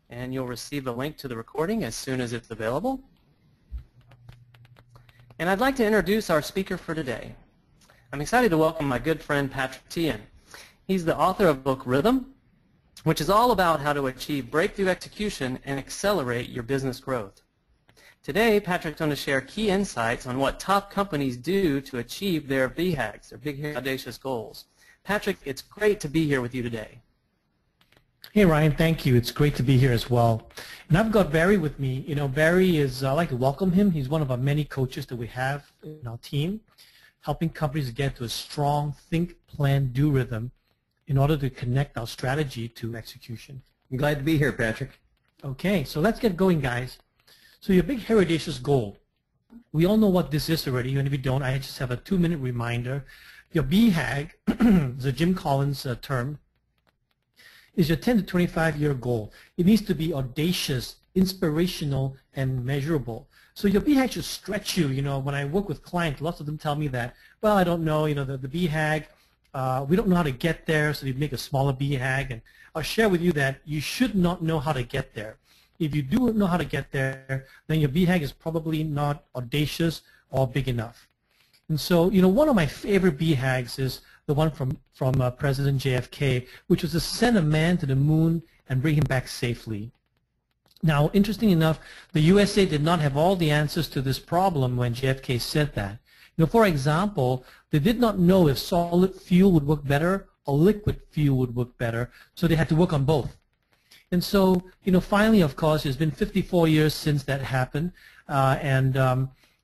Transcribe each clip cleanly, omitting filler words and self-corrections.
and you'll receive a link to the recording as soon as it's available. And I'd like to introduce our speaker for today. I'm excited to welcome my good friend Patrick Tian. He's the author of the book Rhythm, which is all about how to achieve breakthrough execution and accelerate your business growth. Today, Patrick's going to share key insights on what top companies do to achieve their BHAGs, their Big, Hairy, Audacious Goals. Patrick, it's great to be here with you today. Hey Ryan, thank you. It's great to be here as well. And I've got Barry with me. You know, Barry is, I'd like to welcome him. He's one of our many coaches that we have in our team, helping companies get to a strong think, plan, do rhythm in order to connect our strategy to execution. I'm glad to be here, Patrick. Okay, so let's get going, guys. So your Big, Hairy, Audacious Goal. We all know what this is already, and if you don't, I just have a 2-minute reminder. Your BHAG, is a Jim Collins term, is your 10 to 25-year goal. It needs to be audacious, inspirational, and measurable. So your BHAG should stretch you. You know, when I work with clients, lots of them tell me that, well, I don't know, you know, the BHAG, we don't know how to get there, so they make a smaller BHAG. And I'll share with you that you should not know how to get there. If you do know how to get there, then your BHAG is probably not audacious or big enough. And so, you know, one of my favorite BHAGs is the one from President JFK, which was to send a man to the moon and bring him back safely. Now, interesting enough, the USA did not have all the answers to this problem when JFK said that. You know, for example, they did not know if solid fuel would work better or liquid fuel would work better, so they had to work on both. And so, you know, finally, of course, it's been 54 years since that happened,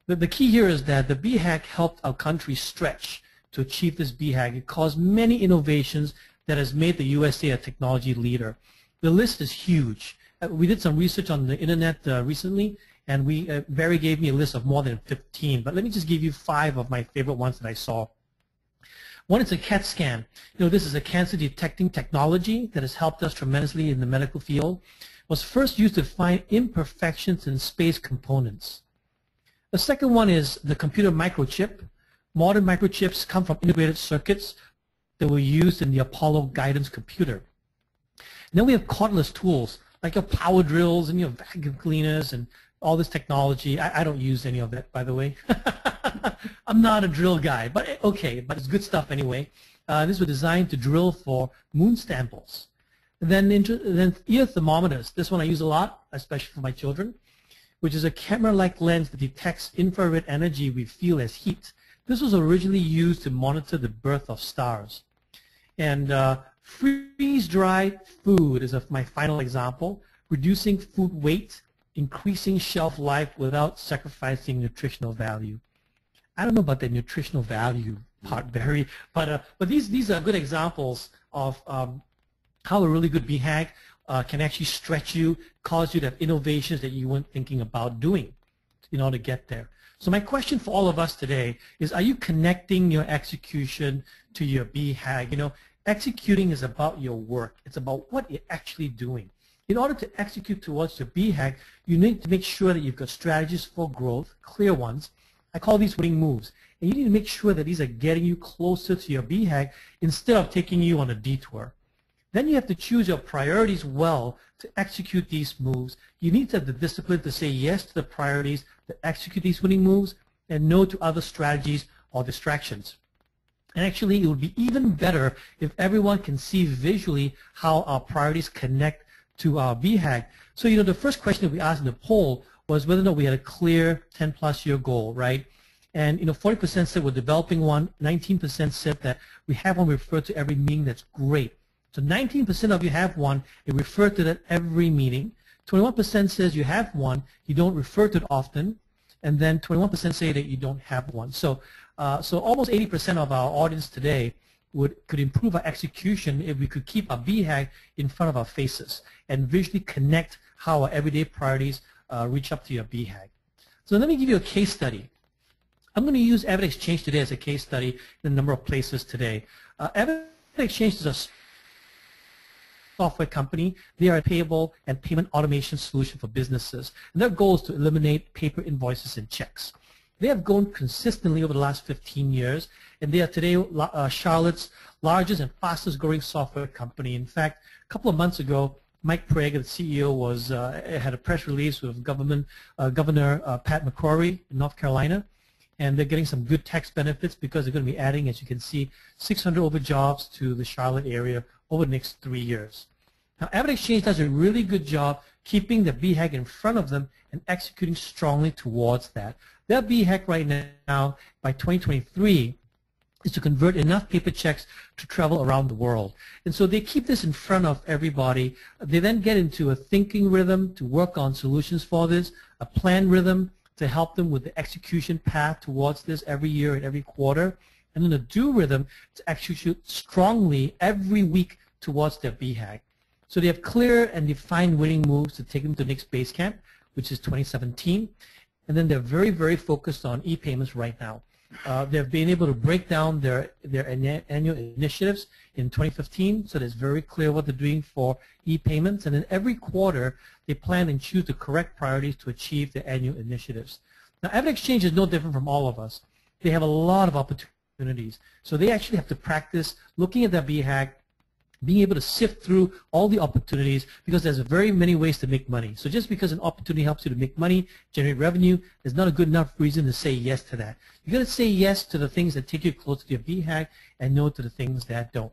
the key here is that the BHAG helped our country stretch to achieve this BHAG. It caused many innovations that has made the USA a technology leader. The list is huge. We did some research on the internet recently, and Barry gave me a list of more than 15. But let me just give you 5 of my favorite ones that I saw. One is a CAT scan. You know, this is a cancer detecting technology that has helped us tremendously in the medical field. It was first used to find imperfections in space components. The second one is the computer microchip. Modern microchips come from integrated circuits that were used in the Apollo guidance computer. And then we have cordless tools like your power drills and your vacuum cleaners and all this technology. I don't use any of that, by the way. I'm not a drill guy, but okay, but it's good stuff anyway. These were designed to drill for moon samples. And then ear thermometers. This one I use a lot, especially for my children, which is a camera-like lens that detects infrared energy we feel as heat. This was originally used to monitor the birth of stars. And freeze-dried food is my final example, reducing food weight, increasing shelf life without sacrificing nutritional value. I don't know about the nutritional value part, Barry, but these are good examples of how a really good BHAG can actually stretch you, cause you to have innovations that you weren't thinking about doing in order to get there. So my question for all of us today is, are you connecting your execution to your BHAG? You know, executing is about your work. It's about what you're actually doing. In order to execute towards your BHAG, you need to make sure that you've got strategies for growth, clear ones. I call these winning moves. And you need to make sure that these are getting you closer to your BHAG instead of taking you on a detour. Then you have to choose your priorities well to execute these moves. You need to have the discipline to say yes to the priorities, to execute these winning moves, and no to other strategies or distractions. And actually, it would be even better if everyone can see visually how our priorities connect to our BHAG. So, you know, the first question that we asked in the poll was whether or not we had a clear 10-plus year goal, right? And, you know, 40% said we're developing one. 19% said that we have one referred to every meeting. That's great. So 19% of you have one, you refer to that every meeting. 21% says you have one, you don't refer to it often. And then 21% say that you don't have one. So almost 80% of our audience today could improve our execution if we could keep our BHAG in front of our faces and visually connect how our everyday priorities reach up to your BHAG. So let me give you a case study. I'm going to use AvidXchange today as a case study in a number of places today. AvidXchange is a software company. They are a payable and payment automation solution for businesses. And their goal is to eliminate paper invoices and checks. They have grown consistently over the last 15 years, and they are today Charlotte's largest and fastest growing software company. In fact, a couple of months ago, Mike Prague, the CEO, had a press release with Governor Pat McCrory in North Carolina, and they're getting some good tax benefits because they're going to be adding, as you can see, 600 over jobs to the Charlotte area over the next 3 years. Now, AvidXchange does a really good job keeping the BHAG in front of them and executing strongly towards that. Their BHAG right now, by 2023, is to convert enough paper checks to travel around the world. And so they keep this in front of everybody. They then get into a thinking rhythm to work on solutions for this, a plan rhythm to help them with the execution path towards this every year and every quarter, and then a do rhythm to execute strongly every week towards their BHAG. So they have clear and defined winning moves to take them to the next base camp, which is 2017. And then they're very, very focused on e-payments right now. They've been able to break down their annual initiatives in 2015, so it's very clear what they're doing for e-payments. And then every quarter, they plan and choose the correct priorities to achieve their annual initiatives. Now, AvidXchange is no different from all of us. They have a lot of opportunities. So they actually have to practice looking at their BHAG, being able to sift through all the opportunities, because there's very many ways to make money. So just because an opportunity helps you to make money, generate revenue, is not a good enough reason to say yes to that. You've got to say yes to the things that take you closer to your BHAG and no to the things that don't.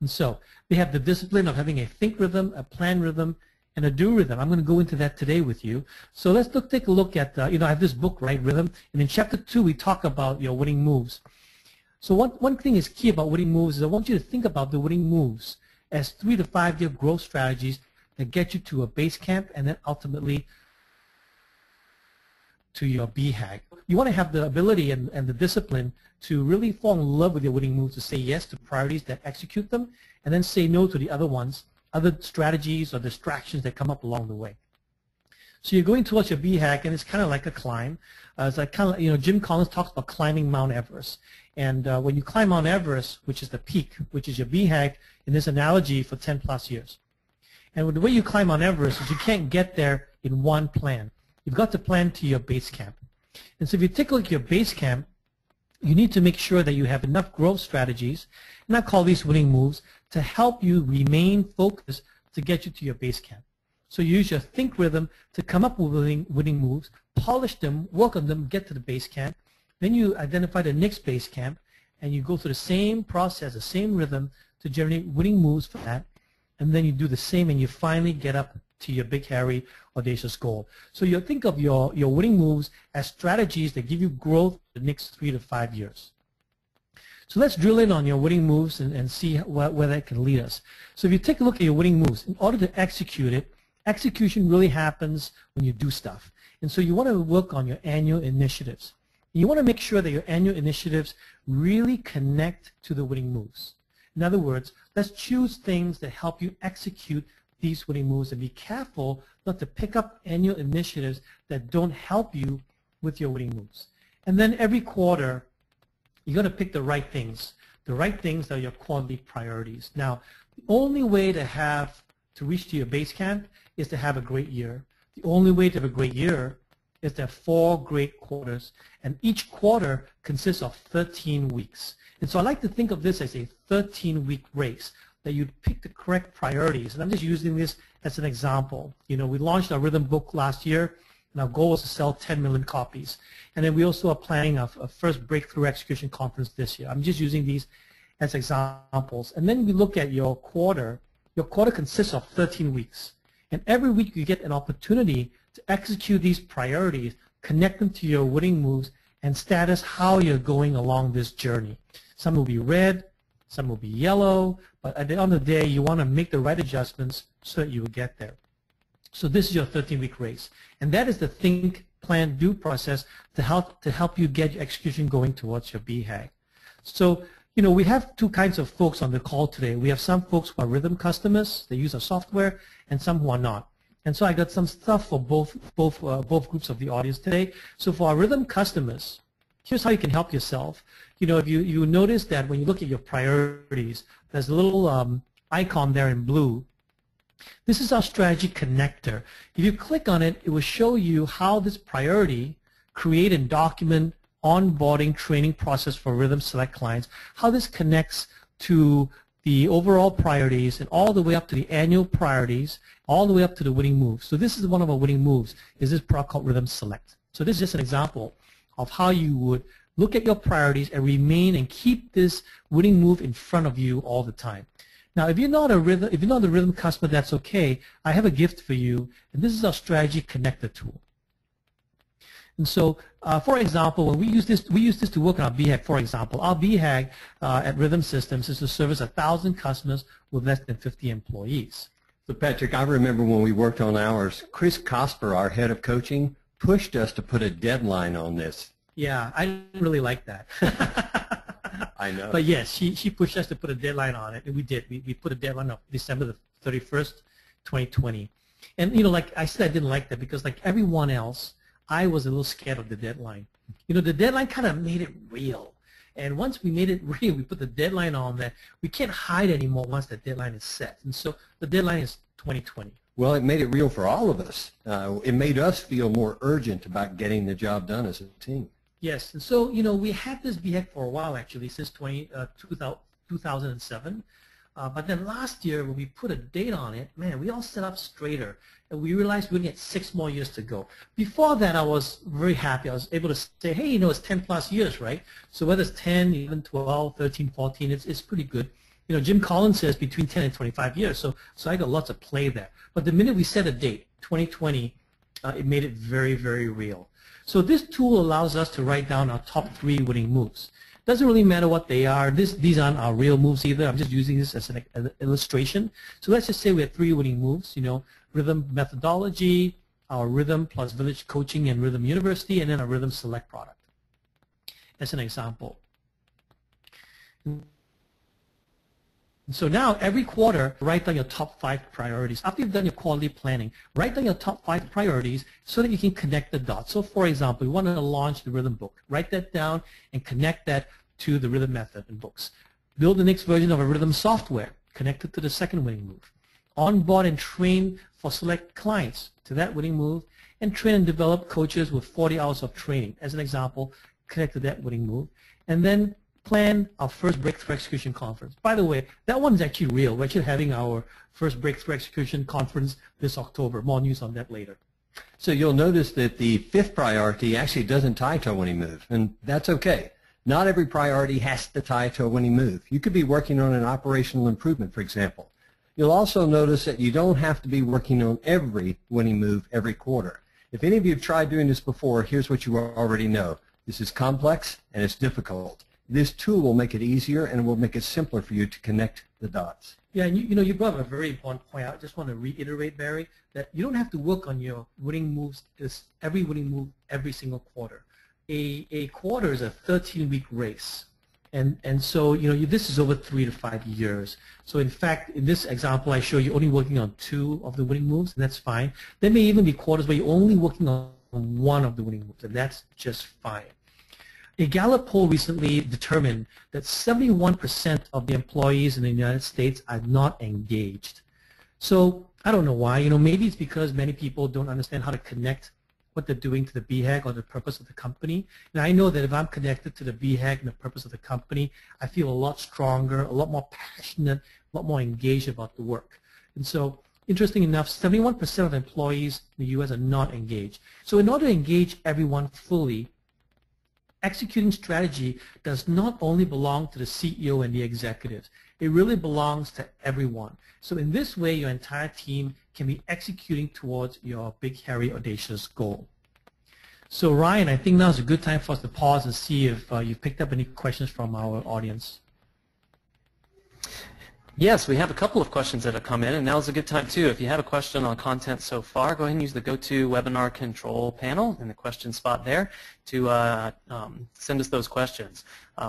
And so they have the discipline of having a think rhythm, a plan rhythm, and a do rhythm. I'm going to go into that today with you. So let's take a look at, I have this book, Right Rhythm, and in Chapter 2 we talk about your winning moves. So one thing is key about winning moves is I want you to think about the winning moves as 3 to 5 year growth strategies that get you to a base camp and then ultimately to your BHAG. You want to have the ability and the discipline to really fall in love with your winning moves, to say yes to priorities that execute them, and then say no to the other ones, other strategies or distractions that come up along the way. So you're going towards your BHAG, and it's kind of like a climb. It's like kind of, Jim Collins talks about climbing Mount Everest. And when you climb Mount Everest, which is the peak, which is your BHAG, in this analogy for 10 plus years. And the way you climb Mount Everest is you can't get there in one plan. You've got to plan to your base camp. And so if you take a look at your base camp, you need to make sure that you have enough growth strategies, and I call these winning moves, to help you remain focused to get you to your base camp. So you use your think rhythm to come up with winning moves, polish them, work on them, get to the base camp. Then you identify the next base camp, and you go through the same process, the same rhythm to generate winning moves for that. And then you do the same, and you finally get up to your big, hairy, audacious goal. So you think of your winning moves as strategies that give you growth the next 3 to 5 years. So let's drill in on your winning moves and see where that can lead us. So if you take a look at your winning moves, in order to execute it, execution really happens when you do stuff. And so you want to work on your annual initiatives. You want to make sure that your annual initiatives really connect to the winning moves. In other words, let's choose things that help you execute these winning moves, and be careful not to pick up annual initiatives that don't help you with your winning moves. And then every quarter, you're going to pick the right things. The right things are your quarterly priorities. Now, the only way to reach to your base camp is to have a great year. The only way to have a great year is to have 4 great quarters, and each quarter consists of 13 weeks. And so I like to think of this as a 13-week race, that you pick the correct priorities. And I'm just using this as an example. We launched our Rhythm book last year, and our goal was to sell 10 million copies. And then we also are planning a first Breakthrough Execution Conference this year. I'm just using these as examples. And then we look at your quarter. Your quarter consists of 13 weeks. And every week you get an opportunity to execute these priorities, connect them to your winning moves, and status how you're going along this journey. Some will be red, some will be yellow, but at the end of the day, you want to make the right adjustments so that you will get there. So this is your 13-week race. And that is the think, plan, do process to help you get your execution going towards your BHAG. So, we have 2 kinds of folks on the call today. We have some folks who are Rhythm customers, they use our software, and some who are not. And so I got some stuff for both groups of the audience today. So for our Rhythm customers, here's how you can help yourself. If you notice that when you look at your priorities, there's a little icon there in blue. This is our strategy connector. If you click on it, it will show you how this priority, create and document onboarding training process for Rhythm Select clients, how this connects to the overall priorities, and all the way up to the annual priorities, all the way up to the winning moves. So this is one of our winning moves, is this product called Rhythm Select. So this is just an example of how you would look at your priorities and remain and keep this winning move in front of you all the time. Now, if you're not a rhythm customer, that's okay. I have a gift for you, and this is our strategy connector tool. And so, for example, when we use this to work on our BHAG. For example, our BHAG at Rhythm Systems is to service 1,000 customers with less than 50 employees. So, Patrick, I remember when we worked on ours, Chris Cosper, our head of coaching, pushed us to put a deadline on this. Yeah, I didn't really like that. I know. But yes, she pushed us to put a deadline on it, and we did. We put a deadline of December the 31st, 2020. And, you know, like I said, I didn't like that because, like everyone else, I was a little scared of the deadline. You know, the deadline kind of made it real. And once we made it real, we put the deadline on that. We can't hide anymore once the deadline is set. And so the deadline is 2020. Well, it made it real for all of us. It made us feel more urgent about getting the job done as a team. Yes, and so, you know, we had this BHAG for a while, actually, since 2007. But then last year, when we put a date on it, man, we all set up straighter. And we realized we only had 6 more years to go. Before that, I was very happy. I was able to say, hey, you know, it's 10 plus years, right? So whether it's 10, even 12, 13, 14, it's pretty good. You know, Jim Collins says between 10 and 25 years. So I got lots of play there. But the minute we set a date, 2020, it made it very, very real. So this tool allows us to write down our top 3 winning moves. Doesn't really matter what they are. These aren't our real moves either. I'm just using this as an illustration. So let's just say we have 3 winning moves, you know, Rhythm Methodology, our Rhythm plus Village Coaching and Rhythm University, and then a Rhythm Select product. As an example. So now every quarter, write down your top 5 priorities. After you've done your quarterly planning, write down your top 5 priorities so that you can connect the dots. So for example, you want to launch the Rhythm book. Write that down and connect that to the Rhythm method and books. Build the next version of a Rhythm software. Connect it to the second winning move. Onboard and train for select clients to that winning move. And train and develop coaches with 40 hours of training. As an example, connect to that winning move. And then plan our first Breakthrough Execution Conference. By the way, that one is actually real. We're actually having our first Breakthrough Execution Conference this October. More news on that later. So you'll notice that the 5th priority actually doesn't tie to a winning move, and that's okay. Not every priority has to tie to a winning move. You could be working on an operational improvement, for example. You'll also notice that you don't have to be working on every winning move every quarter. If any of you have tried doing this before, here's what you already know. This is complex and it's difficult. This tool will make it easier and will make it simpler for you to connect the dots. Yeah, and you know, you brought up a very important point. I just want to reiterate, Barry, that you don't have to work on your winning moves, every winning move every single quarter. A quarter is a 13-week race. And so, you know, this is over 3 to 5 years. So in fact, in this example, I show you only working on 2 of the winning moves, and that's fine. There may even be quarters where you're only working on 1 of the winning moves, and that's just fine. A Gallup poll recently determined that 71% of the employees in the United States are not engaged. So I don't know why. You know, maybe it's because many people don't understand how to connect what they're doing to the BHAG or the purpose of the company. And I know that if I'm connected to the BHAG and the purpose of the company, I feel a lot stronger, a lot more passionate, a lot more engaged about the work. And so, interesting enough, 71% of employees in the U.S. are not engaged. So in order to engage everyone fully, executing strategy does not only belong to the CEO and the executives. It really belongs to everyone. So in this way, your entire team can be executing towards your big, hairy, audacious goal. So Ryan, I think now is a good time for us to pause and see if you've picked up any questions from our audience. Yes, we have a couple of questions that have come in, and now's a good time too. If you have a question on content so far, go ahead and use the GoToWebinar control panel in the question spot there to send us those questions.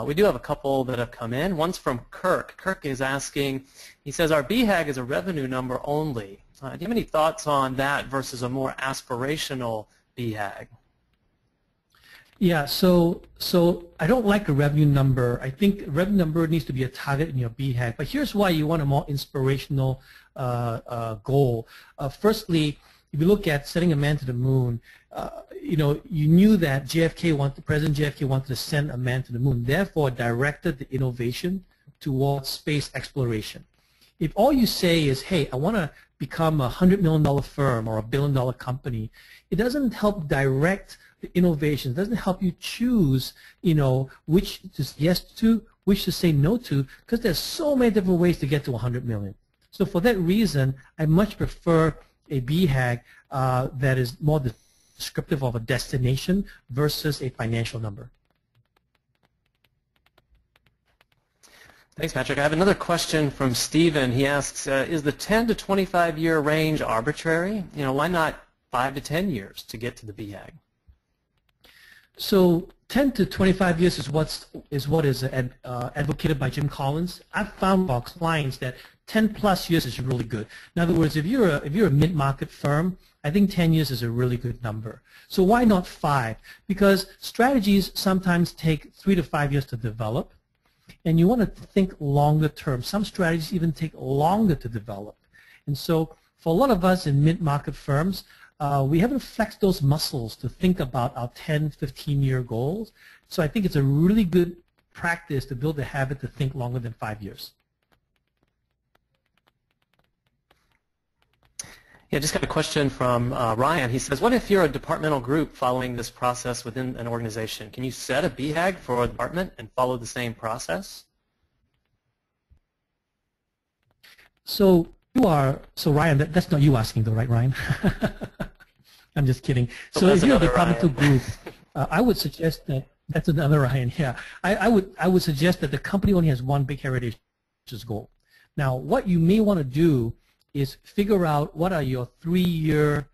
We do have a couple that have come in. One's from Kirk. Kirk is asking, he says, our BHAG is a revenue number only. Do you have any thoughts on that versus a more aspirational BHAG? Yeah, so I don't like a revenue number. I think a revenue number needs to be a target in your BHAG. But here's why you want a more inspirational goal. Firstly, if you look at setting a man to the moon, you know, you knew that President JFK wanted to send a man to the moon. Therefore, directed the innovation towards space exploration. If all you say is, hey, I want to become a $100 million firm or a $1 billion company, it doesn't help direct the innovation. It doesn't help you choose, which to say yes to, which to say no to, because there's so many different ways to get to 100 million. So for that reason, I much prefer a BHAG that is more descriptive of a destination versus a financial number. Thanks, Patrick. I have another question from Stephen. He asks, is the 10 to 25 year range arbitrary? Why not 5 to 10 years to get to the BHAG? So 10 to 25 years is what is advocated by Jim Collins. I've found for our clients that 10 plus years is really good. In other words, if you're a mid-market firm, I think 10 years is a really good number. So why not 5? Because strategies sometimes take 3 to 5 years to develop, and you want to think longer term. Some strategies even take longer to develop. And so for a lot of us in mid-market firms, we haven't flexed those muscles to think about our 10, 15-year goals. So I think it's a really good practice to build a habit to think longer than 5 years. Yeah, just got a question from Ryan. He says, what if you're a departmental group following this process within an organization? Can you set a BHAG for a department and follow the same process? So Ryan, that's not you asking though, right, Ryan? I'm just kidding. So if you're a departmental group, I would suggest that that's another Ryan. Yeah, I would suggest that the company only has one big Hairy Audacious goal. Now, what you may want to do is figure out what are your 3-year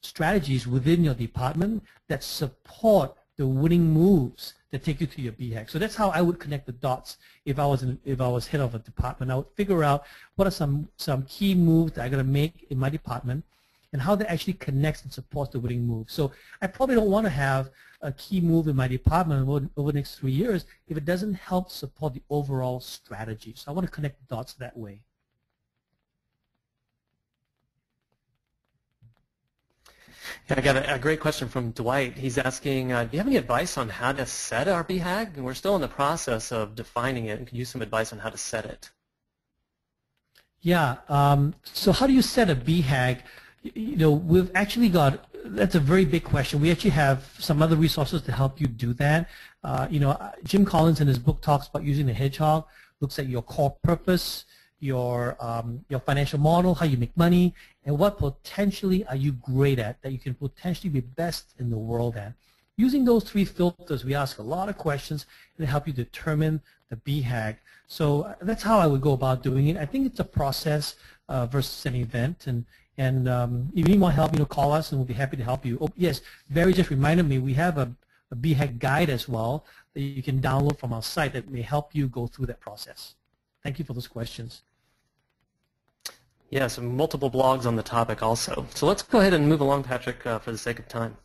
strategies within your department that support the winning moves that take you to your BHAG. So that's how I would connect the dots if I was head of a department. I would figure out what are some key moves that I'm going to make in my department and how that actually connects and supports the winning move. So I probably don't want to have a key move in my department over the next 3 years if it doesn't help support the overall strategy. So I want to connect the dots that way. Yeah, I got a great question from Dwight. He's asking, do you have any advice on how to set our BHAG? And we're still in the process of defining it, and could use some advice on how to set it. Yeah, so how do you set a BHAG? We've actually got, that's a very big question. We actually have some other resources to help you do that. Jim Collins in his book talks about using the hedgehog, looks at your core purpose, your financial model, how you make money, and what potentially are you great at that you can potentially be best in the world at. Using those 3 filters, we ask a lot of questions and help you determine the BHAG. So that's how I would go about doing it. I think it's a process versus an event. And if you need more help, call us and we'll be happy to help you. Oh, yes, Barry just reminded me we have a BHAG guide as well that you can download from our site that may help you go through that process. Thank you for those questions. Yeah, so multiple blogs on the topic also. So let's go ahead and move along, Patrick, for the sake of time.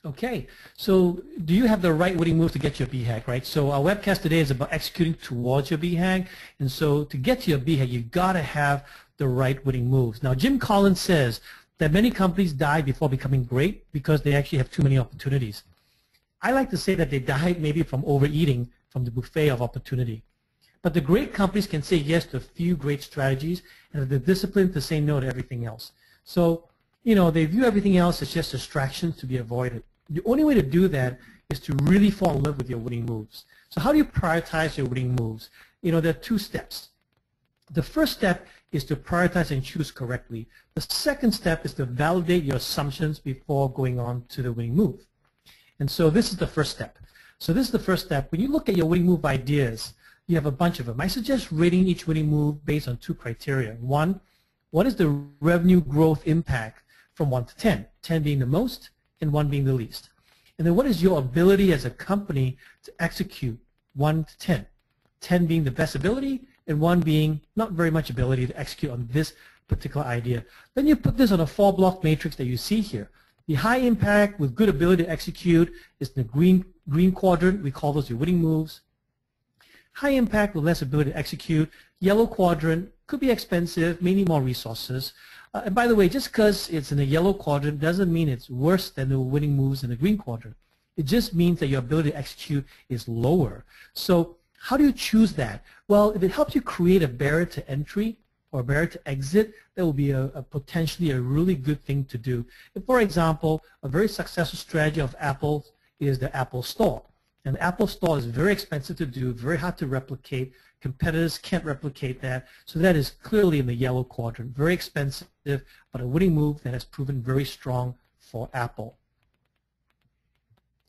Okay, so do you have the right winning move to get your BHAG, right? So our webcast today is about executing towards your BHAG. And so to get to your BHAG, you've got to have the right winning moves. Now, Jim Collins says that many companies die before becoming great because they actually have too many opportunities. I like to say that they died maybe from overeating from the buffet of opportunity. But the great companies can say yes to a few great strategies and have the discipline to say no to everything else. So, they view everything else as just distractions to be avoided. The only way to do that is to really fall in love with your winning moves. So how do you prioritize your winning moves? There are 2 steps. The first step is to prioritize and choose correctly. The second step is to validate your assumptions before going on to the winning move. And so this is the first step. So this is the first step. When you look at your winning move ideas, you have a bunch of them. I suggest rating each winning move based on 2 criteria. 1, what is the revenue growth impact from 1 to 10? 10 being the most and 1 being the least. And then what is your ability as a company to execute 1 to 10? 10 being the best ability and 1 being not very much ability to execute on this particular idea. Then you put this on a 4-block matrix that you see here. The high impact with good ability to execute is the green quadrant. We call those your winning moves. High impact with less ability to execute. Yellow quadrant could be expensive, may need more resources. And by the way, just because it's in the yellow quadrant doesn't mean it's worse than the winning moves in the green quadrant. It just means that your ability to execute is lower. So How do you choose that? Well, if it helps you create a barrier to entry or a barrier to exit, that will be potentially a really good thing to do. If, for example, a very successful strategy of Apple is the Apple Store. And the Apple Store is very expensive to do, very hard to replicate. Competitors can't replicate that. So that is clearly in the yellow quadrant. Very expensive, but a winning move that has proven very strong for Apple.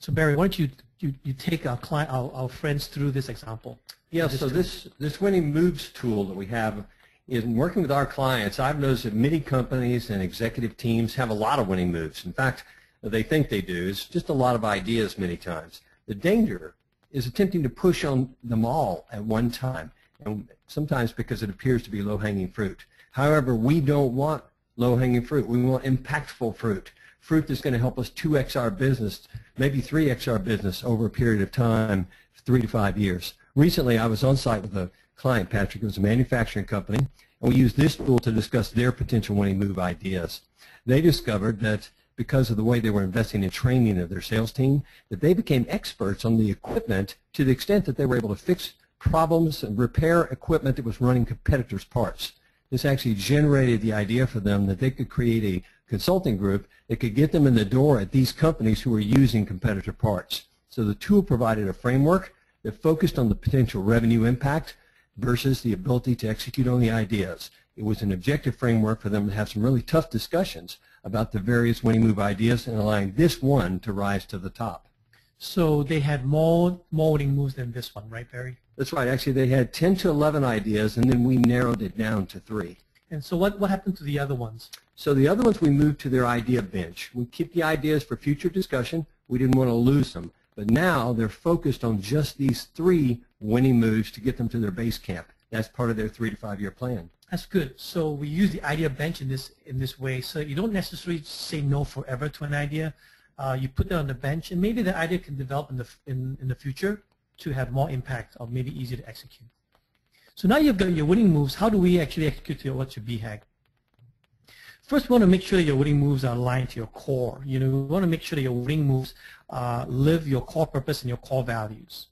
So Barry, why don't you take our friends through this example? Yeah, so this winning moves tool that we have, in working with our clients, I've noticed that many companies and executive teams have a lot of winning moves. In fact, they think they do. It's just a lot of ideas many times. The danger is attempting to push on them all at one time, and sometimes because it appears to be low-hanging fruit. However, we don't want low-hanging fruit. We want impactful fruit, fruit that's going to help us 2x our business, maybe 3x our business over a period of time, 3 to 5 years. Recently, I was on site with a client, Patrick. It was a manufacturing company, and we used this tool to discuss their potential winning move ideas. They discovered that because of the way they were investing in training of their sales team, that they became experts on the equipment to the extent that they were able to fix problems and repair equipment that was running competitors' parts. This actually generated the idea for them that they could create a consulting group that could get them in the door at these companies who were using competitor parts. So the tool provided a framework that focused on the potential revenue impact versus the ability to execute on the ideas. It was an objective framework for them to have some really tough discussions about the various winning move ideas and allowing this one to rise to the top. So they had more winning moves than this one, right, Barry? That's right. Actually, they had 10 to 11 ideas, and then we narrowed it down to 3. And so what happened to the other ones? So the other ones we moved to their idea bench. We keep the ideas for future discussion. We didn't want to lose them. But now they're focused on just these 3 winning moves to get them to their base camp. That's part of their 3 to 5 year plan. That's good. So we use the idea bench in this way. So you don't necessarily say no forever to an idea. You put that on the bench, and maybe the idea can develop in the future to have more impact or maybe easier to execute. So now you've got your winning moves. How do we actually execute what's your BHAG? First, we want to make sure that your winning moves are aligned to your core. You know, we want to make sure that your winning moves live your core purpose and your core values.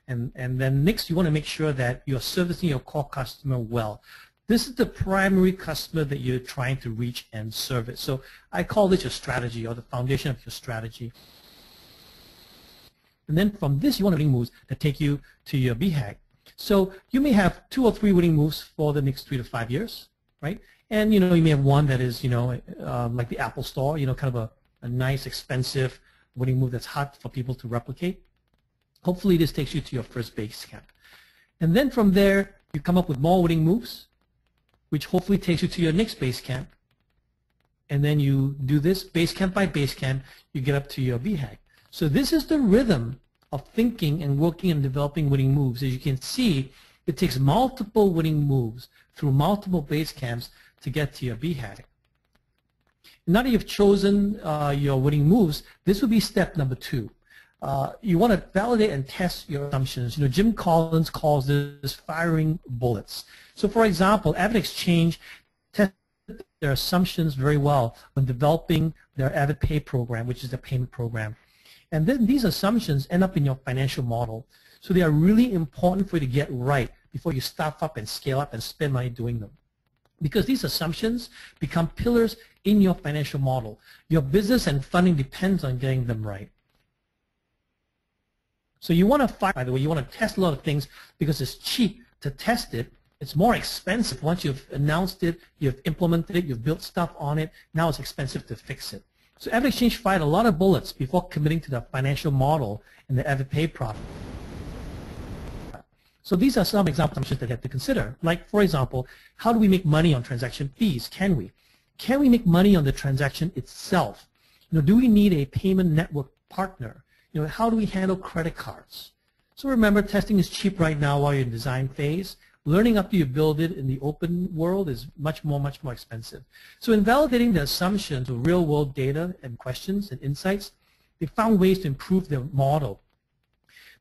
And then next, you want to make sure that you're servicing your core customer well. This is the primary customer that you're trying to reach and service. So I call this your strategy or the foundation of your strategy. And then from this, you want winning moves that take you to your BHAG. So you may have 2 or 3 winning moves for the next 3 to 5 years, right? And you may have one that is, like the Apple Store, kind of a nice, expensive winning move that's hard for people to replicate. Hopefully, this takes you to your first base camp. And then from there, you come up with more winning moves, which hopefully takes you to your next base camp. And then you do this base camp by base camp, you get up to your BHAG. So this is the rhythm of thinking and working and developing winning moves. As you can see, it takes multiple winning moves through multiple base camps to get to your BHAG. Now that you've chosen your winning moves, this would be step number 2. You want to validate and test your assumptions. Jim Collins calls this firing bullets. So for example, AvidXchange tested their assumptions very well when developing their AvidPay program, which is the payment program. And then these assumptions end up in your financial model. So they are really important for you to get right before you staff up and scale up and spend money doing them. Because these assumptions become pillars in your financial model. Your business and funding depends on getting them right. So you want to, by the way, you want to test a lot of things because it's cheap to test it. It's more expensive once you've announced it, you've implemented it, you've built stuff on it. Now it's expensive to fix it. So AvidXchange fired a lot of bullets before committing to the financial model in the AvidPay product. So these are some examples that you have to consider. Like, for example, how do we make money on transaction fees? Can we? Can we make money on the transaction itself? Do we need a payment network partner? How do we handle credit cards? So remember, testing is cheap right now while you're in design phase. Learning after you build it in the open world is much more expensive. So in validating the assumptions of real-world data and questions and insights, they found ways to improve their model.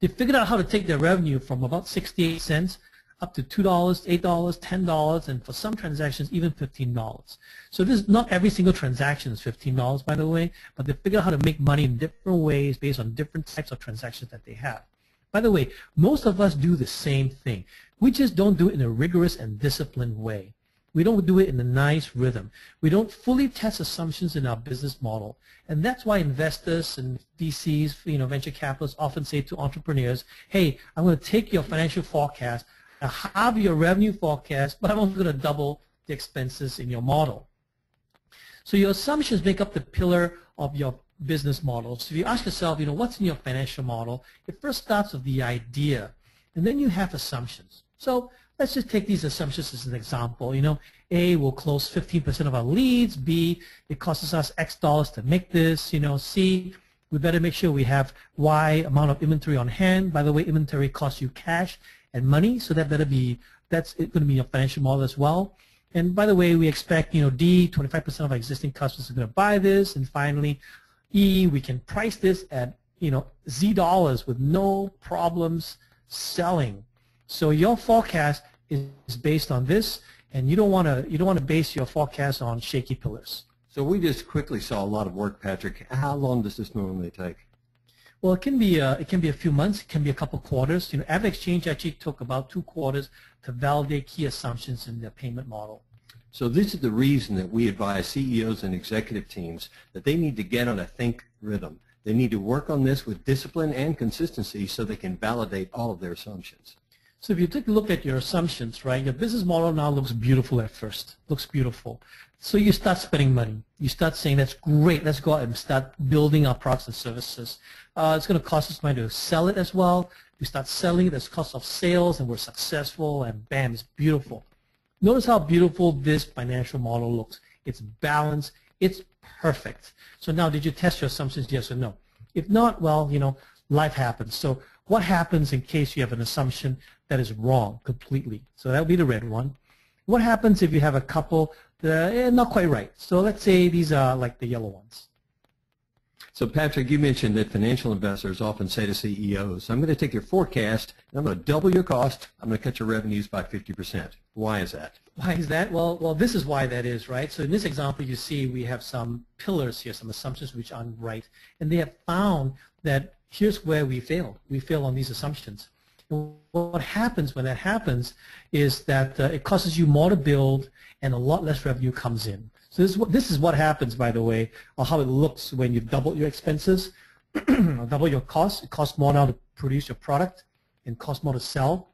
They figured out how to take their revenue from about 68 cents up to $2, $8, $10, and for some transactions, even $15. So this is not every single transaction is $15, by the way, but they figured out how to make money in different ways based on different types of transactions that they have. By the way, most of us do the same thing. We just don't do it in a rigorous and disciplined way. We don't do it in a nice rhythm. We don't fully test assumptions in our business model. And that's why investors and VCs, venture capitalists often say to entrepreneurs, hey, I'm going to take your financial forecast, halve your revenue forecast, but I'm only going to double the expenses in your model. So your assumptions make up the pillar of your business model. So if you ask yourself, what's in your financial model, it first starts with the idea, and then you have assumptions. So let's just take these assumptions as an example. A, will close 15% of our leads. B, it costs us X dollars to make this. C, we better make sure we have Y amount of inventory on hand. By the way, inventory costs you cash and money, so that's going to be your financial model as well. And by the way, we expect, D, 25% of our existing customers are going to buy this. And finally, E, we can price this at, Z dollars with no problems selling. So your forecast is based on this, and you don't want to base your forecast on shaky pillars. So we just quickly saw a lot of work, Patrick. How long does this normally take? Well, it can be a few months. It can be a couple quarters. AvidXchange actually took about 2 quarters to validate key assumptions in their payment model. So this is the reason that we advise CEOs and executive teams that they need to get on a think rhythm. They need to work on this with discipline and consistency so they can validate all of their assumptions. So if you take a look at your assumptions, right, your business model now looks beautiful at first, looks beautiful. So you start spending money. You start saying, that's great, let's go out and start building our products and services. It's going to cost us money to sell it as well. We start selling it, there's cost of sales, and we're successful, and bam, it's beautiful. Notice how beautiful this financial model looks. It's balanced, it's perfect. So now, did you test your assumptions, yes or no? If not, well, life happens. So what happens in case you have an assumption that is wrong completely? So that would be the red one. What happens if you have a couple that are not quite right? So let's say these are like the yellow ones. So Patrick, you mentioned that financial investors often say to CEOs, I'm going to take your forecast, and I'm going to double your cost, I'm going to cut your revenues by 50%. Why is that? Why is that? Well, this is why that is, right? So in this example, you see we have some pillars here, some assumptions which aren't right. And they have found that here's where we failed. We fail on these assumptions. And what happens when that happens is that it costs you more to build and a lot less revenue comes in. So this is what happens, by the way, or how it looks when you double your expenses, or double your costs. It costs more now to produce your product and costs more to sell,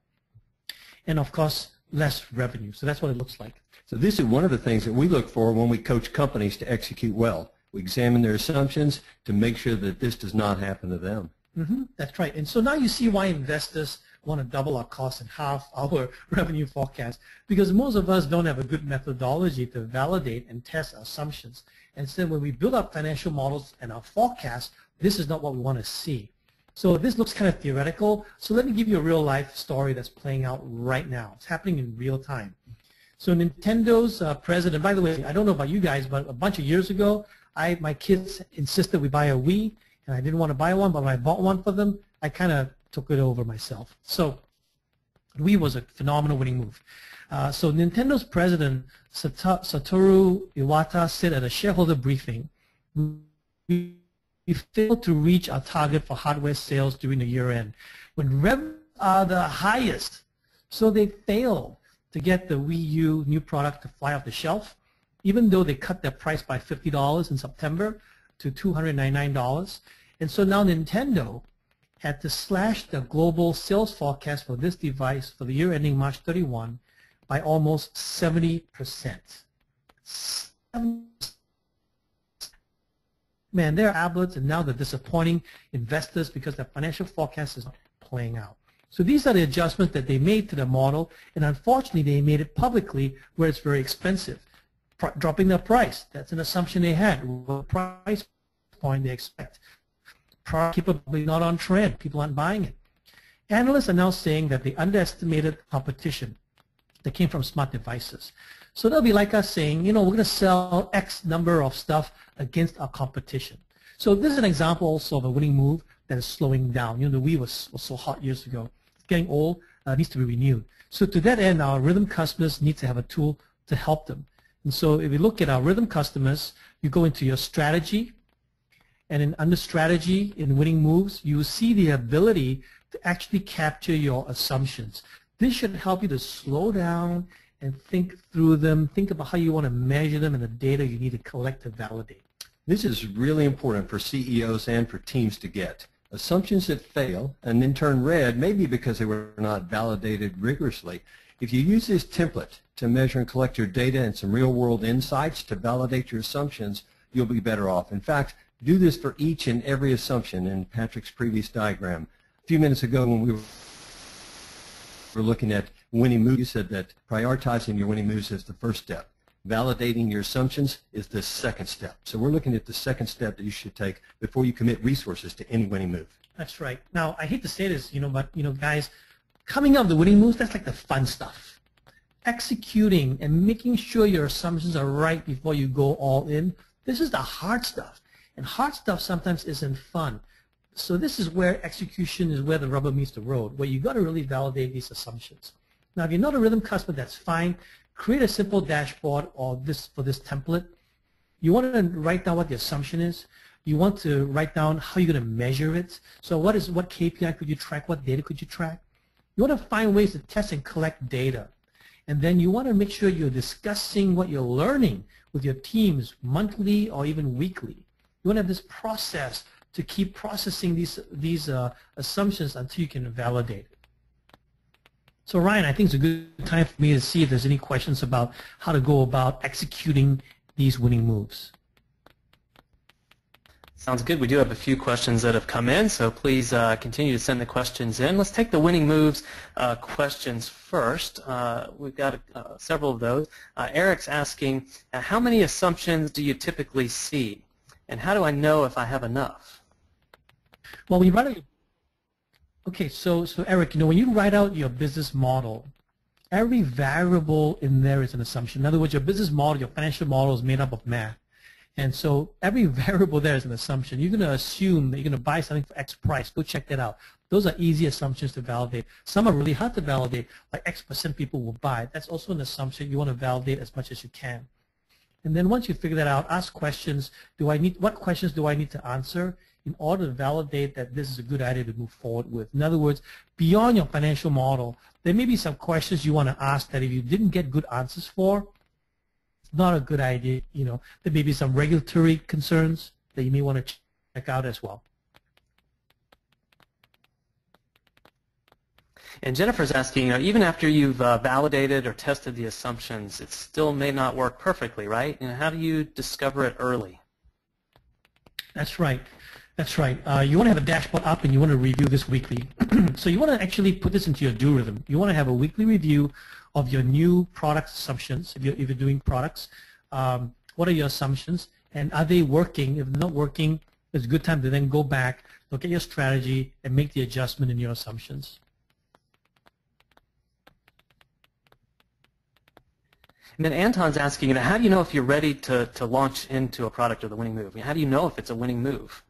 and of course, less revenue. So that's what it looks like. So this is one of the things that we look for when we coach companies to execute well. We examine their assumptions to make sure that this does not happen to them. That's right. And so now you see why investors want to double our costs and half our revenue forecast, because most of us don't have a good methodology to validate and test our assumptions. And so when we build up financial models and our forecast, this is not what we want to see. So this looks kind of theoretical. So let me give you a real life story that's playing out right now. It's happening in real time. So Nintendo's president, by the way, I don't know about you guys, but a bunch of years ago, my kids insisted we buy a Wii, and I didn't want to buy one, but when I bought one for them, I kind of took it over myself. So Wii was a phenomenal winning move. So Nintendo's president, Satoru Iwata, said at a shareholder briefing, we failed to reach our target for hardware sales during the year end, when revenues are the highest. So they failed to get the Wii U new product to fly off the shelf, even though they cut their price by $50 in September to $299. And so now Nintendo had to slash the global sales forecast for this device for the year ending March 31 by almost 70%. 70%. Man, they're tablets, and now they're disappointing investors because their financial forecast is not playing out. So these are the adjustments that they made to the model, and unfortunately they made it publicly where it's very expensive. Dropping the price, that's an assumption they had. What price point they expect? Product probably not on trend. People aren't buying it. Analysts are now saying that they underestimated competition that came from smart devices. So they'll be like us saying, we're going to sell X number of stuff against our competition. So this is an example also of a winning move that is slowing down. The Wii was so hot years ago. It's getting old, needs to be renewed. So to that end, our rhythm customers need to have a tool to help them. And so if you look at our rhythm customers, you go into your strategy, and under strategy, in winning moves, you will see the ability to actually capture your assumptions. This should help you to slow down and think through them, think about how you want to measure them and the data you need to collect to validate. This is really important for CEOs and for teams to get. Assumptions that fail and then turn red may be because they were not validated rigorously. If you use this template to measure and collect your data and some real-world insights to validate your assumptions, you'll be better off. In fact, do this for each and every assumption in Patrick's previous diagram. A few minutes ago when we were looking at winning moves, you said that prioritizing your winning moves is the first step. Validating your assumptions is the second step. So we're looking at the second step that you should take before you commit resources to any winning move. That's right. Now, I hate to say this, but guys, coming up with the winning moves, that's like the fun stuff. Executing and making sure your assumptions are right before you go all in, this is the hard stuff. And hard stuff sometimes isn't fun. So this is where execution is where the rubber meets the road, where you got to really validate these assumptions. Now, if you're not a rhythm customer, that's fine. Create a simple dashboard or for this template. You want to write down what the assumption is. You want to write down how you're going to measure it. So what KPI could you track? What data could you track? You want to find ways to test and collect data. And then you want to make sure you're discussing what you're learning with your teams monthly or even weekly. You want to have this process to keep processing these assumptions until you can validate it. So Ryan, I think it's a good time for me to see if there's any questions about how to go about executing these winning moves. Sounds good. We do have a few questions that have come in, so please continue to send the questions in. Let's take the winning moves questions first. We've got several of those. Eric's asking, how many assumptions do you typically see, and how do I know if I have enough? Well, when you write out okay, so Eric, when you write out your business model, every variable in there is an assumption. In other words, your business model, your financial model is made up of math. And so every variable there is an assumption. You're going to assume that you're going to buy something for X price. Go check that out. Those are easy assumptions to validate. Some are really hard to validate, like X% people will buy. That's also an assumption you want to validate as much as you can. And then once you figure that out, ask questions. What questions do I need to answer in order to validate that this is a good idea to move forward with? In other words, beyond your financial model, there may be some questions you want to ask that if you didn't get good answers for, it's not a good idea. There may be some regulatory concerns that you may want to check out as well. And Jennifer's asking, even after you've validated or tested the assumptions, it still may not work perfectly, right? How do you discover it early? That's right. That's right. You want to have a dashboard up and you want to review this weekly. So you want to actually put this into your do rhythm. You want to have a weekly review of your new product assumptions. If you're doing products, what are your assumptions and are they working? If they're not working, it's a good time to then go back, look at your strategy and make the adjustment in your assumptions. And then Anton's asking, how do you know if you're ready to launch into a product or the winning move? How do you know if it's a winning move?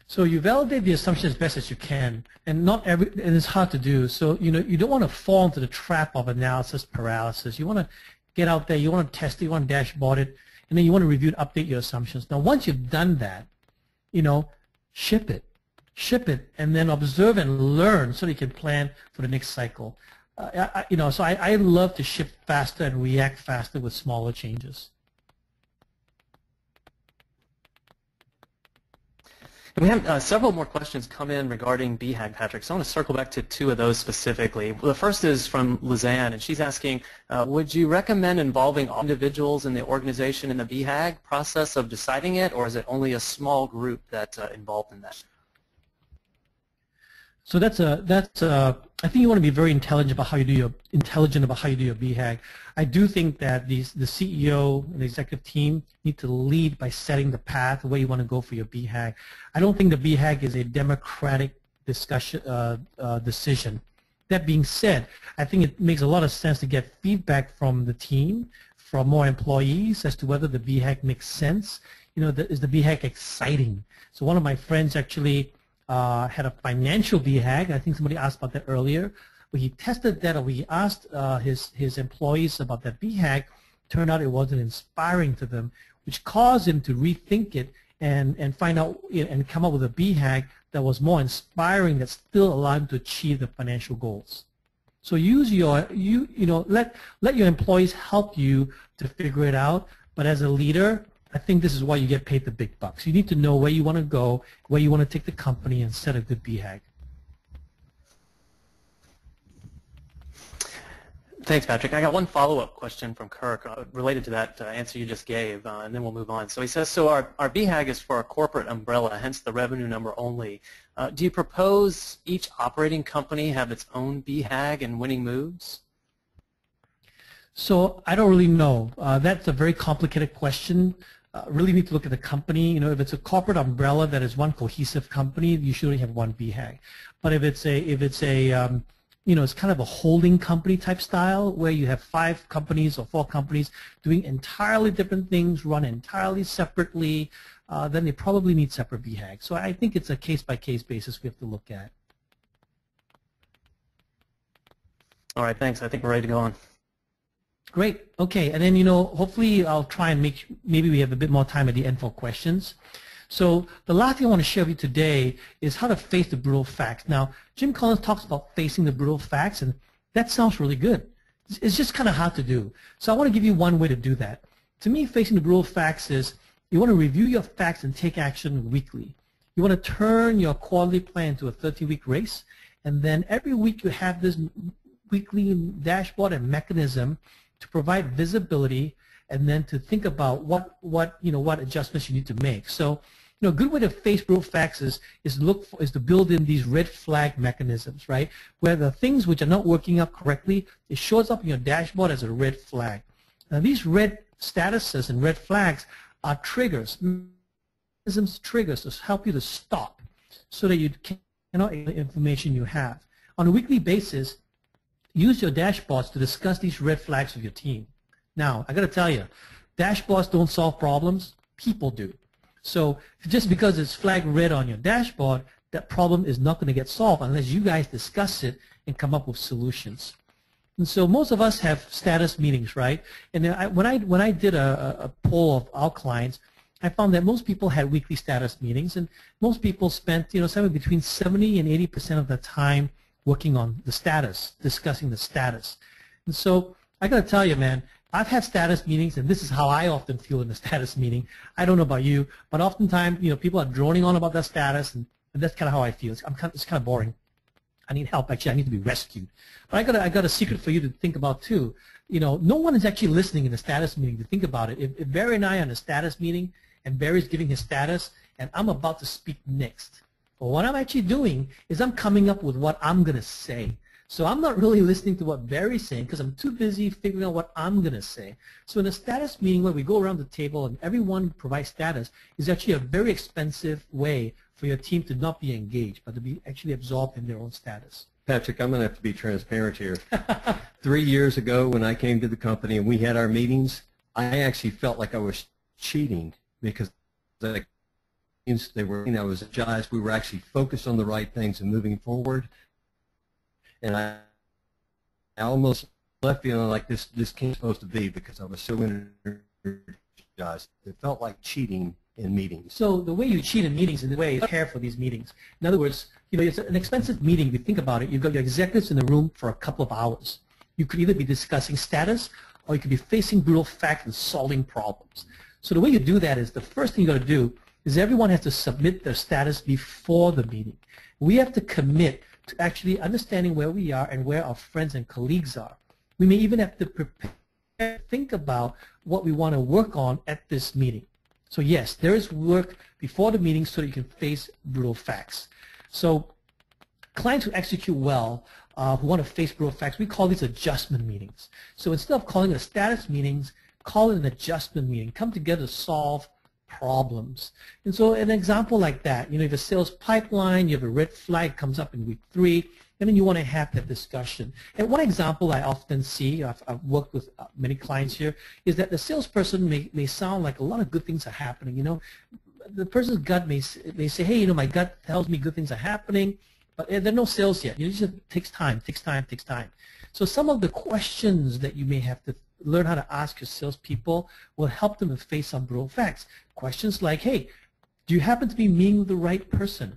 So you validate the assumption as best as you can, and and it's hard to do. So you don't want to fall into the trap of analysis paralysis. You want to get out there, you want to test it, you want to dashboard it, and then you want to review and update your assumptions. Now, once you've done that, ship it, and then observe and learn so that you can plan for the next cycle. So I love to ship faster and react faster with smaller changes. And we have several more questions come in regarding BHAG, Patrick, so I want to circle back to two of those specifically. The first is from Lizanne, and she's asking, would you recommend involving all individuals in the organization in the BHAG process of deciding it, or is it only a small group that's involved in that? So I think you want to be very intelligent about how you do your BHAG. I do think that the CEO and the executive team need to lead by setting the path where you want to go for your BHAG. I don't think the BHAG is a democratic decision. That being said, I think it makes a lot of sense to get feedback from the team, from more employees as to whether the BHAG makes sense. Is the BHAG exciting? So one of my friends actually had a financial BHAG. I think somebody asked about that earlier. When he tested that, or he asked his employees about that BHAG, turned out it wasn't inspiring to them, which caused him to rethink it and find out and come up with a BHAG that was more inspiring, that still allowed them to achieve the financial goals. So use let your employees help you to figure it out. But as a leader, I think this is why you get paid the big bucks. You need to know where you want to go, where you want to take the company, and set a good BHAG. Thanks, Patrick. I got one follow-up question from Kirk related to that answer you just gave, and then we'll move on. So he says, so our BHAG is for a corporate umbrella, hence the revenue number only. Do you propose each operating company have its own BHAG and winning moves? So I don't really know. That's a very complicated question. Really need to look at the company. If it's a corporate umbrella that is one cohesive company, you should only have one BHAG. But if it's it's kind of a holding company type style where you have 5 companies or 4 companies doing entirely different things, run entirely separately, then they probably need separate BHAG. So I think it's a case-by-case basis we have to look at. All right, thanks. I think we're ready to go on. Great. Okay, and then hopefully I'll try and maybe we have a bit more time at the end for questions. So the last thing I want to share with you today is how to face the brutal facts. Now, Jim Collins talks about facing the brutal facts, and that sounds really good. It's just kind of hard to do. So I want to give you one way to do that. To me, facing the brutal facts is you want to review your facts and take action weekly. You want to turn your quarterly plan into a 13-week race, and then every week you have this weekly dashboard and mechanism to provide visibility, and then to think about what adjustments you need to make. So, a good way to face brutal facts is to build in these red flag mechanisms, right? Where the things which are not working out correctly, it shows up in your dashboard as a red flag. Now, these red statuses and red flags are triggers, triggers to help you to stop, so that you can the information you have. On a weekly basis, use your dashboards to discuss these red flags with your team. Now, I got to tell you, dashboards don't solve problems, people do. So just because it's flagged red on your dashboard, that problem is not going to get solved unless you guys discuss it and come up with solutions. And so most of us have status meetings, right? And when I did a poll of our clients, I found that most people had weekly status meetings, and most people spent somewhere between 70 and 80% of the time working on the status, discussing the status. And so I got to tell you, man, I've had status meetings, and this is how I often feel in the status meeting. I don't know about you, but oftentimes, people are droning on about their status, and that's kind of how I feel. It's kind of boring. I need help. Actually, I need to be rescued. But I got a secret for you to think about too. No one is actually listening in the status meeting to think about it. If Barry and I are in a status meeting, and Barry's giving his status, and I'm about to speak next, well, what I'm actually doing is I'm coming up with what I'm going to say. So I'm not really listening to what Barry's saying because I'm too busy figuring out what I'm going to say. So in a status meeting where we go around the table and everyone provides status is actually a very expensive way for your team to not be engaged, but to be actually absorbed in their own status. Patrick, I'm going to have to be transparent here. 3 years ago when I came to the company and we had our meetings, I actually felt like I was cheating because I was energized. We were actually focused on the right things and moving forward. And I almost left feeling like this can't supposed to be because I was so energized. It felt like cheating in meetings. So the way you cheat in meetings is the way you prepare for these meetings. In other words, it's an expensive meeting. If you think about it, you've got your executives in the room for a couple of hours. You could either be discussing status or you could be facing brutal facts and solving problems. So the way you do that is the first thing you got to do is everyone has to submit their status before the meeting. We have to commit to actually understanding where we are and where our friends and colleagues are. We may even have to prepare, think about what we want to work on at this meeting. So yes, there is work before the meeting so that you can face brutal facts. So clients who execute well, who want to face brutal facts, we call these adjustment meetings. So instead of calling it a status meetings, call it an adjustment meeting. Come together to solve problems. And so an example like that, you have a sales pipeline, you have a red flag comes up in week 3, and then you want to have that discussion. And one example I often see, I've worked with many clients here, is that the salesperson may sound like a lot of good things are happening. The person's gut may say, hey, my gut tells me good things are happening, but there are no sales yet. It just takes time. So some of the questions that you may have to learn how to ask your salespeople will help them to face some brutal facts. Questions like, hey, Do you happen to be meeting with the right person?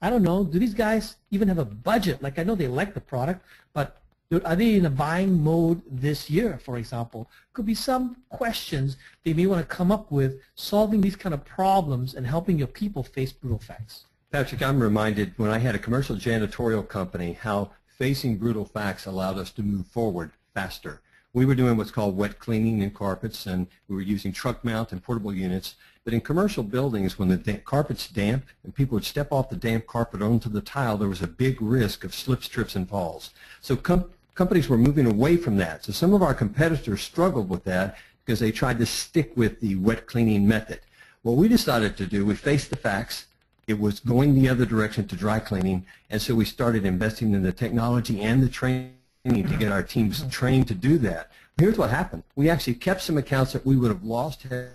I don't know. Do these guys even have a budget? Like, I know they like the product, but are they in a buying mode this year, for example? Could be some questions they may want to come up with solving these kind of problems and helping your people face brutal facts. Patrick, I'm reminded when I had a commercial janitorial company how facing brutal facts allowed us to move forward faster. We were doing what's called wet cleaning in carpets, and we were using truck mount and portable units. But in commercial buildings, when the carpet's damp and people would step off the damp carpet onto the tile, there was a big risk of slips, trips, and falls. So companies were moving away from that. So some of our competitors struggled with that because they tried to stick with the wet cleaning method. What we decided to do, we faced the facts. It was going the other direction to dry cleaning, and so we started investing in the technology and the training to get our teams trained to do that. Here's what happened. We actually kept some accounts that we would have lost had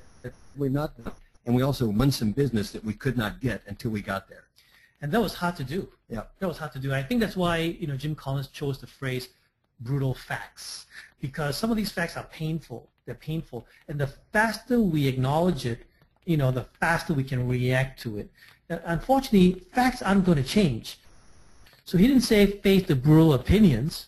we not done, and we also won some business that we could not get until we got there. And that was hard to do. Yeah. That was hard to do. I think that's why Jim Collins chose the phrase brutal facts, because some of these facts are painful. They're painful, and the faster we acknowledge it, the faster we can react to it. Unfortunately, facts aren't going to change. So he didn't say face the brutal opinions.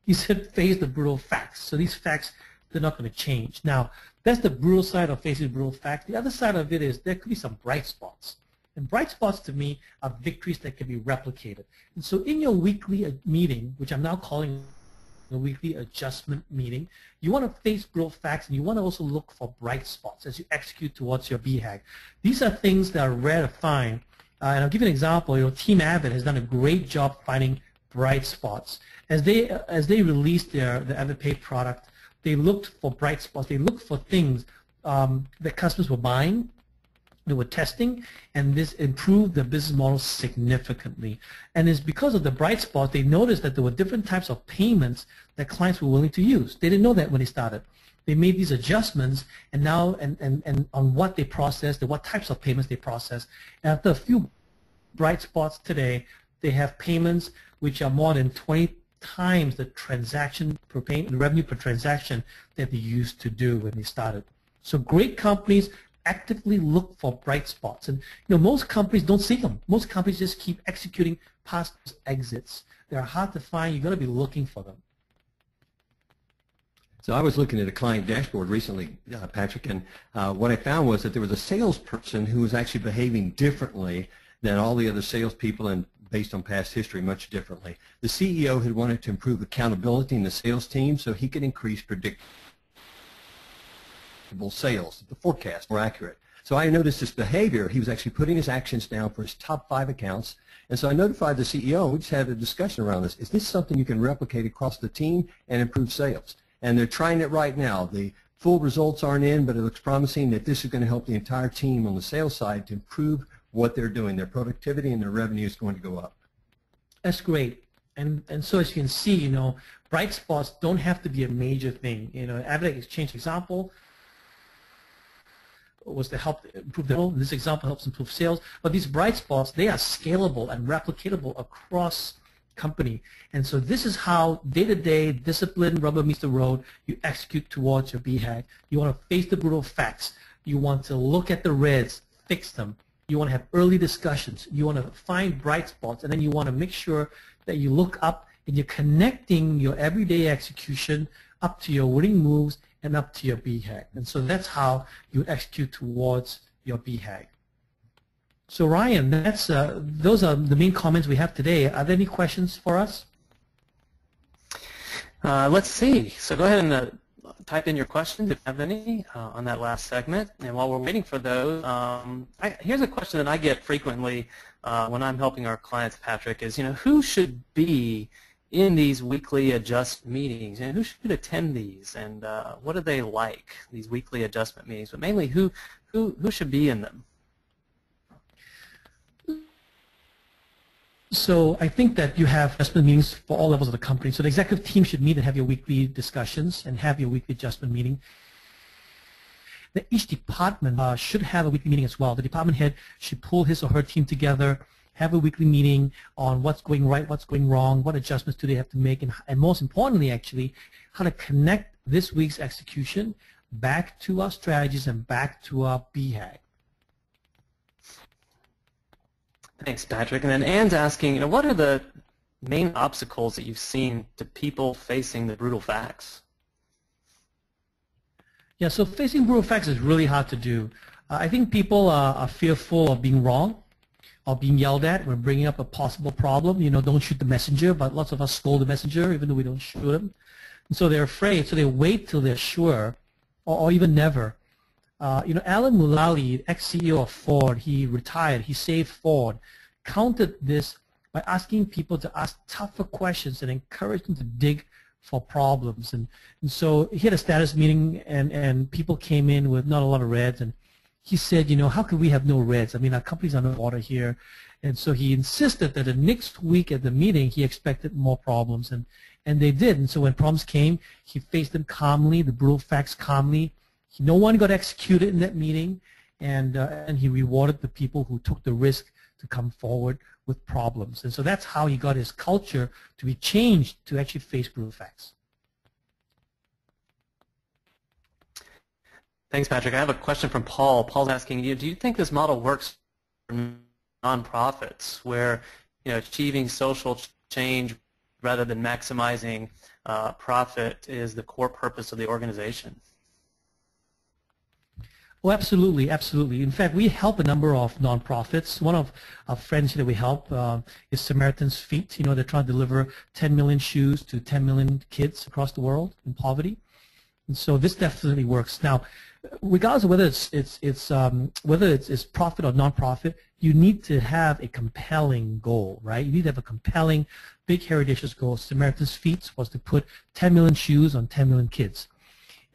He said face the brutal facts. So these facts, they're not going to change. Now, that's the brutal side of facing brutal facts. The other side of it is there could be some bright spots. And bright spots to me are victories that can be replicated. And so in your weekly meeting, which I'm now calling a weekly adjustment meeting, you want to face brutal facts, and you want to also look for bright spots as you execute towards your BHAG. These are things that are rare to find. And I'll give you an example. Team Avid has done a great job finding bright spots. As they released the AvidPay product, they looked for bright spots. They looked for things that customers were buying, they were testing, and this improved the business model significantly. And it's because of the bright spots, they noticed that there were different types of payments that clients were willing to use. They didn't know that when they started. They made these adjustments, and now and on what they processed, and what types of payments they processed. And after a few bright spots today, they have payments which are more than 20 times the transaction per payment, the revenue per transaction that they used to do when they started. So great companies actively look for bright spots, and most companies don't see them. Most companies just keep executing past exits. They're hard to find. You've got to be looking for them. So I was looking at a client dashboard recently, Patrick, and what I found was that there was a salesperson who was actually behaving differently than all the other salespeople, and based on past history, much differently. The CEO had wanted to improve accountability in the sales team so he could increase predictable sales, the forecast more accurate. So I noticed this behavior. He was actually putting his actions down for his top 5 accounts, and so I notified the CEO. We just had a discussion around this. Is this something you can replicate across the team and improve sales? And they're trying it right now. The full results aren't in, but it looks promising that this is going to help the entire team on the sales side to improve what they're doing. Their productivity and their revenue is going to go up. That's great. And so as you can see, bright spots don't have to be a major thing. AvidXchange example was to help improve this example helps improve sales. But these bright spots, they are scalable and replicatable across company. And so this is how day-to-day discipline, rubber meets the road, you execute towards your BHAG. You want to face the brutal facts. You want to look at the reds, fix them. You want to have early discussions. You want to find bright spots, and then you want to make sure that you look up and you're connecting your everyday execution up to your winning moves and up to your BHAG. And so that's how you execute towards your BHAG. So Ryan, those are the main comments we have today. Are there any questions for us? Let's see. So go ahead and type in your questions if you have any on that last segment. And while we're waiting for those, here's a question that I get frequently when I'm helping our clients, Patrick, is who should be in these weekly adjust meetings, and who should attend these, and what are they like, these weekly adjustment meetings? But mainly, who should be in them? So I think that you have adjustment meetings for all levels of the company. So the executive team should meet and have your weekly discussions and have your weekly adjustment meeting. Each department should have a weekly meeting as well. The department head should pull his or her team together, have a weekly meeting on what's going right, what's going wrong, what adjustments do they have to make, and most importantly, actually, how to connect this week's execution back to our strategies and back to our BHAG. Thanks, Patrick. And then Anne's asking, what are the main obstacles that you've seen to people facing the brutal facts? Yeah, so facing brutal facts is really hard to do. I think people are fearful of being wrong or being yelled at when bringing up a possible problem. Don't shoot the messenger, but lots of us scold the messenger even though we don't shoot him. And so they're afraid, so they wait till they're sure or even never. Alan Mulally, ex-CEO of Ford, he retired, he saved Ford, countered this by asking people to ask tougher questions and encourage them to dig for problems. And so he had a status meeting, and people came in with not a lot of reds, and he said, how could we have no reds? I mean, our company's underwater here. And so he insisted that the next week at the meeting, he expected more problems, and they did. And so when problems came, he faced them calmly, the brutal facts calmly. No one got executed in that meeting, and he rewarded the people who took the risk to come forward with problems. And so that's how he got his culture to be changed to actually face brutal facts. Thanks, Patrick. I have a question from Paul. Paul's asking you, do you think this model works for nonprofits where achieving social change rather than maximizing profit is the core purpose of the organization? Oh, absolutely, absolutely. In fact, we help a number of nonprofits. One of our friends that we help is Samaritan's Feet. They're trying to deliver 10 million shoes to 10 million kids across the world in poverty. And so this definitely works. Now, regardless of whether it's profit or nonprofit, you need to have a compelling goal, right? You need to have a compelling, big, Hairy Audacious goal. Samaritan's Feet was to put 10 million shoes on 10 million kids.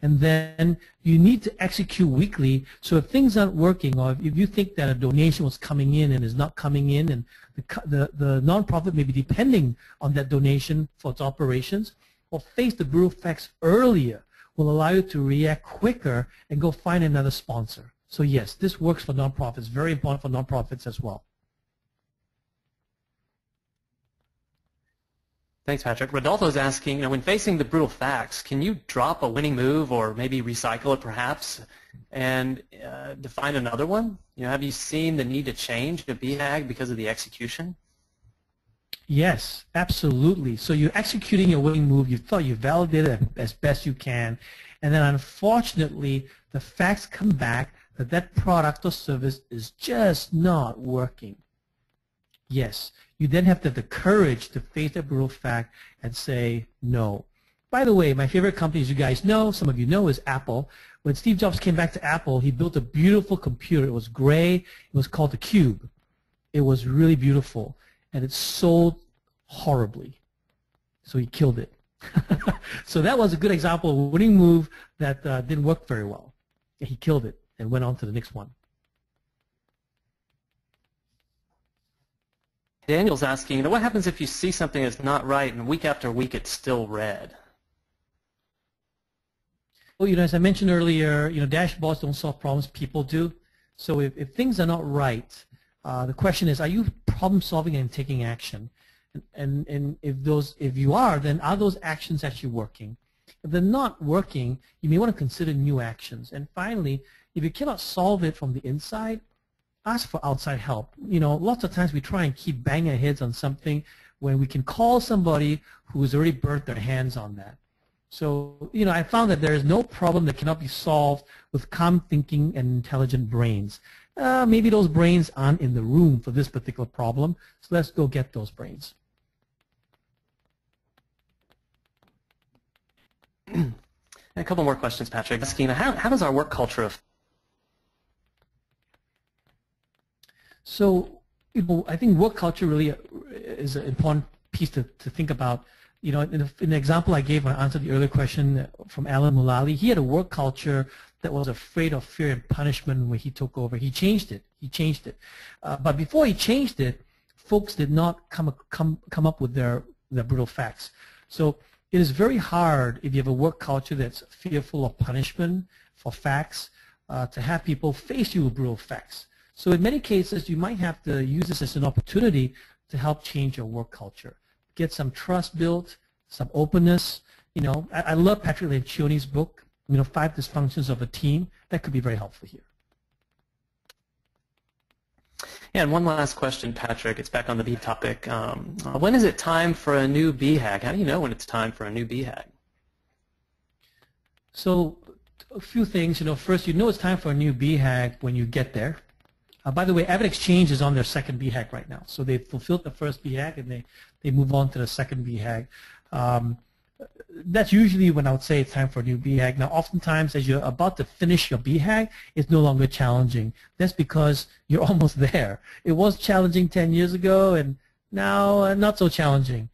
And then you need to execute weekly. So if things aren't working, or if you think that a donation was coming in and is not coming in, and the nonprofit may be depending on that donation for its operations, or face the brutal facts earlier, will allow you to react quicker and go find another sponsor. So yes, this works for nonprofits. Very important for nonprofits as well. Thanks, Patrick. Rodolfo's asking, when facing the brutal facts, can you drop a winning move or maybe recycle it perhaps and define another one? Have you seen the need to change the BHAG because of the execution? Yes, absolutely. So you're executing your winning move. You thought you validated it as best you can, and then unfortunately the facts come back that that product or service is just not working. Yes, you then have to have the courage to face that brutal fact and say no. By the way, my favorite company, as you guys know, some of you know, is Apple. When Steve Jobs came back to Apple, he built a beautiful computer. It was gray. It was called the Cube. It was really beautiful, and it sold horribly. So he killed it. So that was a good example of a winning move that didn't work very well. He killed it and went on to the next one. Daniel's asking, what happens if you see something that's not right and week after week it's still red? Well, as I mentioned earlier, dashboards don't solve problems, people do. So if things are not right, the question is, are you problem solving and taking action? And if you are, then are those actions actually working? If they're not working, you may want to consider new actions. And finally, if you cannot solve it from the inside, ask for outside help. Lots of times we try and keep banging our heads on something when we can call somebody who's already burnt their hands on that. So, I found that there is no problem that cannot be solved with calm thinking and intelligent brains. Maybe those brains aren't in the room for this particular problem, so let's go get those brains. A couple more questions, Patrick. Asking, how does our work culture affect? So, I think work culture really is an important piece to think about. In the example I gave when I answered the earlier question from Alan Mulally, he had a work culture that was afraid of fear and punishment when he took over. He changed it. But before he changed it, folks did not come up with their brutal facts. So it is very hard if you have a work culture that's fearful of punishment for facts to have people face you with brutal facts. So in many cases, you might have to use this as an opportunity to help change your work culture. Get some trust built, some openness. I love Patrick Lencioni's book, 5 Dysfunctions of a Team. That could be very helpful here. And one last question, Patrick. It's back on the B topic. When is it time for a new BHAG? How do you know when it's time for a new BHAG? So a few things. First, it's time for a new BHAG when you get there. By the way, AvidXchange is on their second BHAG right now. So they've fulfilled the first BHAG and they move on to the second BHAG. That's usually when I would say it's time for a new BHAG. Now, oftentimes, as you're about to finish your BHAG, it's no longer challenging. That's because you're almost there. It was challenging 10 years ago, and now not so challenging.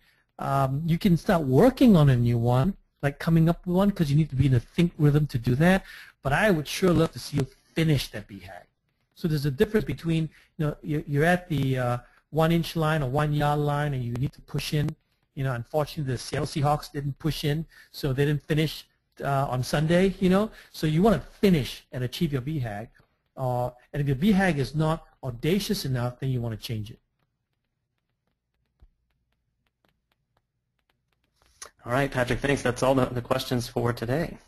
You can start working on a new one, like coming up with one, because you need to be in a think rhythm to do that. But I would sure love to see you finish that BHAG. So there's a difference between, you're at the 1-inch line or 1-yard line, and you need to push in. Unfortunately, the Seattle Seahawks didn't push in, so they didn't finish on Sunday, So you want to finish and achieve your BHAG. And if your BHAG is not audacious enough, then you want to change it. All right, Patrick, thanks. That's all the questions for today.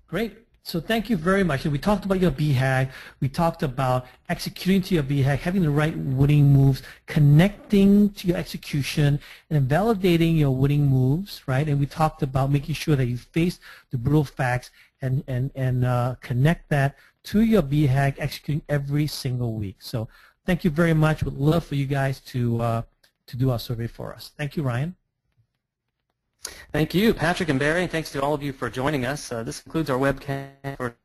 Great. So thank you very much. And we talked about your BHAG. We talked about executing to your BHAG, having the right winning moves, connecting to your execution, and validating your winning moves, right? And we talked about making sure that you face the brutal facts and connect that to your BHAG, executing every single week. So thank you very much. We'd love for you guys to do our survey for us. Thank you, Ryan. Thank you, Patrick and Barry. Thanks to all of you for joining us. This concludes our webcast.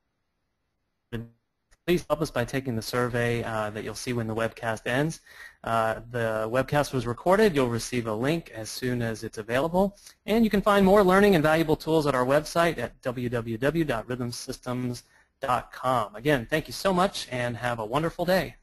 Please help us by taking the survey that you'll see when the webcast ends. The webcast was recorded. You'll receive a link as soon as it's available. And you can find more learning and valuable tools at our website at www.rhythmsystems.com. Again, thank you so much and have a wonderful day.